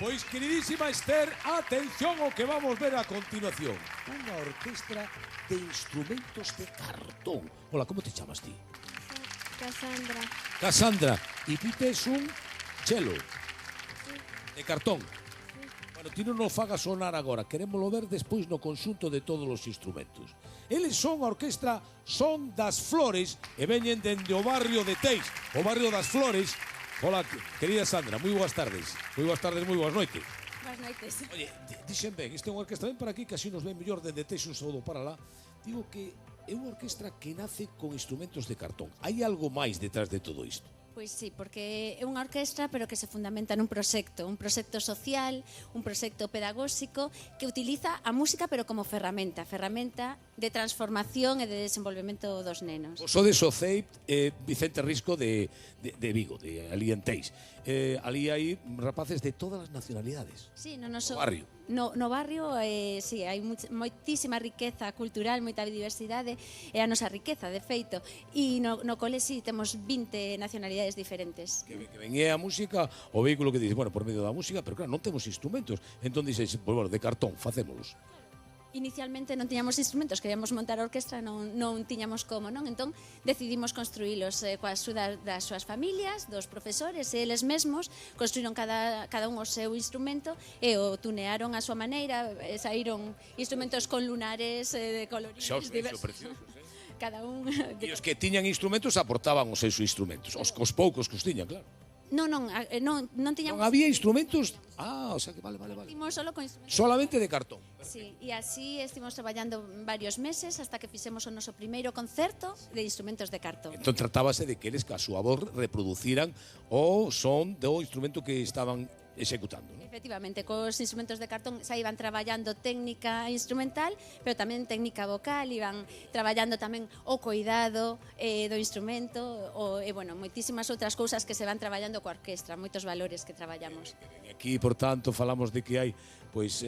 Pois, queridísima Esther, atención ao que vamos ver a continuación. Unha orquestra de instrumentos de cartón. Hola, como te chamas ti? Cassandra. Cassandra. E ti tes un chelo de cartón. Bueno, ti non nos fagas sonar agora, querémolo ver despois no conxunto de todos os instrumentos. Eles son a orquestra Son das Flores e veñen dende o barrio de Teis, o barrio das Flores. Hola, querida Sandra, moi boas tardes. Moi boas tardes, moi boas noites. Boas noites. Oye, dixen ben, este é unha orquestra, ven para aquí, que así nos ven mellor dende Teis, un saúdo para lá. Digo que é unha orquestra que nace con instrumentos de cartón. Hai algo máis detrás de todo isto? Pois sí, porque é unha orquestra pero que se fundamenta nun proxecto social, un proxecto pedagóxico que utiliza a música pero como ferramenta de transformación e de desenvolvemento dos nenos. Vos sodes o CEIP Vicente Risco de Vigo, de ali en Teis. Ali hai rapaces de todas as nacionalidades. Sí, no noso barrio. No barrio, sí, hai moitísima riqueza cultural, moita diversidade, é a nosa riqueza, de feito. E no cole, sí, temos 20 nacionalidades diferentes. Que ven a música, o vehículo que dice, bueno, por medio da música, pero claro, non temos instrumentos. Entón dices, pues, bueno, de cartón, facémolos. Inicialmente non tiñamos instrumentos, queríamos montar a orquestra, non tiñamos como, non? Entón decidimos construílos coa axuda das súas familias, dos profesores e eles mesmos construíron cada un o seu instrumento e o tunearon a súa maneira, saíron instrumentos con lunares de coloridos diversos. Cada un... E os que tiñan instrumentos aportaban os seus instrumentos, os poucos que os tiñan, claro. Non tiñamos... Non había instrumentos? O sea que vale. Estivemos solo con instrumentos. Solamente de cartón. Sí, e así estivemos traballando varios meses hasta que fixemos o noso primeiro concerto de instrumentos de cartón. Entón tratábase de que eles ca súa voz reproduciran o son do instrumento que estaban executando, ¿no? Efectivamente, cos instrumentos de cartón xa iban traballando técnica instrumental, pero tamén técnica vocal, iban traballando tamén o cuidado do instrumento, e, bueno, moitísimas outras cousas que se van traballando coa orquestra, moitos valores que traballamos. Aquí, por tanto, falamos de que hai pois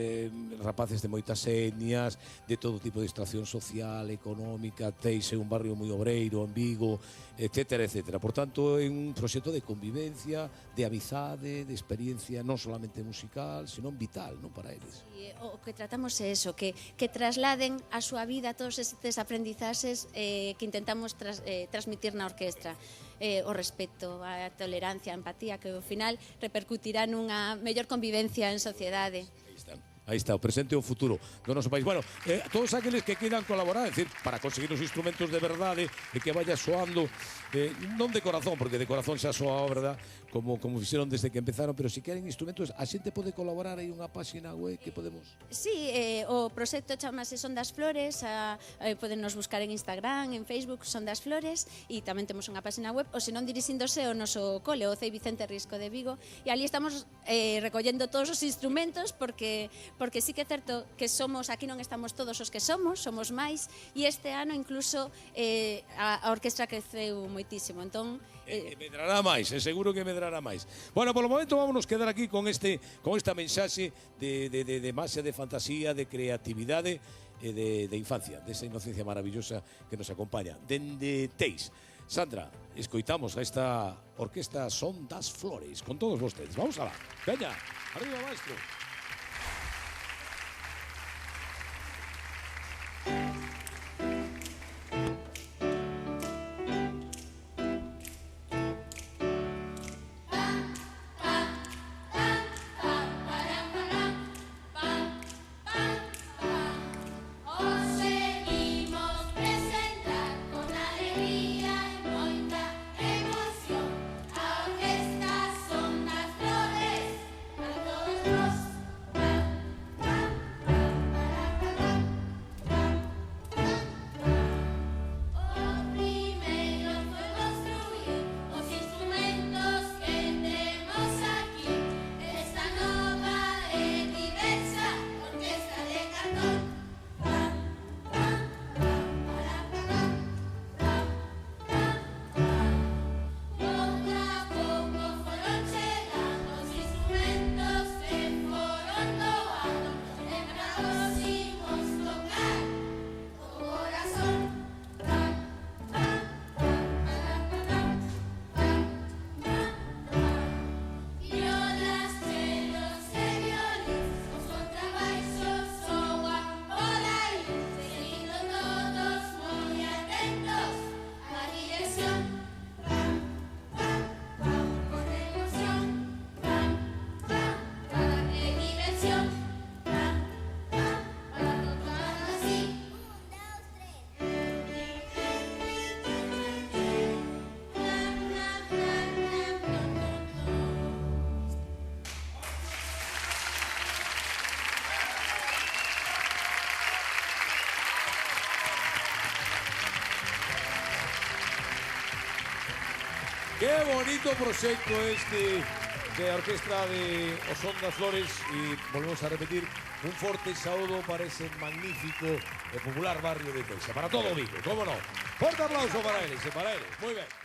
rapaces de moitas etnias, de todo tipo de extracción social, económica, Teis é un barrio moi obreiro en Vigo, etcétera, etcétera. Por tanto, é un proxecto de convivencia, de amizade, de experiencia non solamente musical, senón vital, non, para eles. E o que tratamos é eso, que trasladen a súa vida todos estes aprendizaxes que intentamos transmitir na orquestra. O respeto, a tolerancia, a empatía, que ao final repercutirá nunha mellor convivencia en sociedade. Aí está, o presente e o futuro do noso país. Bueno, todos aqueles que queiran colaborar, é dicir, para conseguir os instrumentos de verdade e que vaya soando, non de corazón, porque de corazón xa soa, verdad, como fixeron desde que empezaron, pero se queren instrumentos, a xente pode colaborar, hai unha página web que podemos... Sí, o proxecto chamase Son das Flores, podennos buscar en Instagram, en Facebook, Son das Flores, e tamén temos unha página web, ou senón dirixíndose ao noso cole, o CEIP Vicente Risco de Vigo, e ali estamos recollendo todos os instrumentos, porque sí que é certo que aquí non estamos todos os que somos máis, e este ano incluso a orquestra creceu moitísimo, entón... medrará máis, seguro que medrará máis. Bueno, polo momento vámonos quedar aquí con esta mensaxe de máxia, de fantasía, de creatividade e de infancia, desa inocencia maravillosa que nos acompaña dende Teis. Sandra, escoitamos a esta orquesta Son das Flores con todos vostedes. Vamos alá. Veña, arriba, maestro. Los Qué bonito proxecto este de a Orquestra de O Son das Flores e volvemos a repetir un forte saúdo para ese magnífico e popular barrio de Teixa, para todo o Vigo, como non. Forte aplauso para eles, moi ben.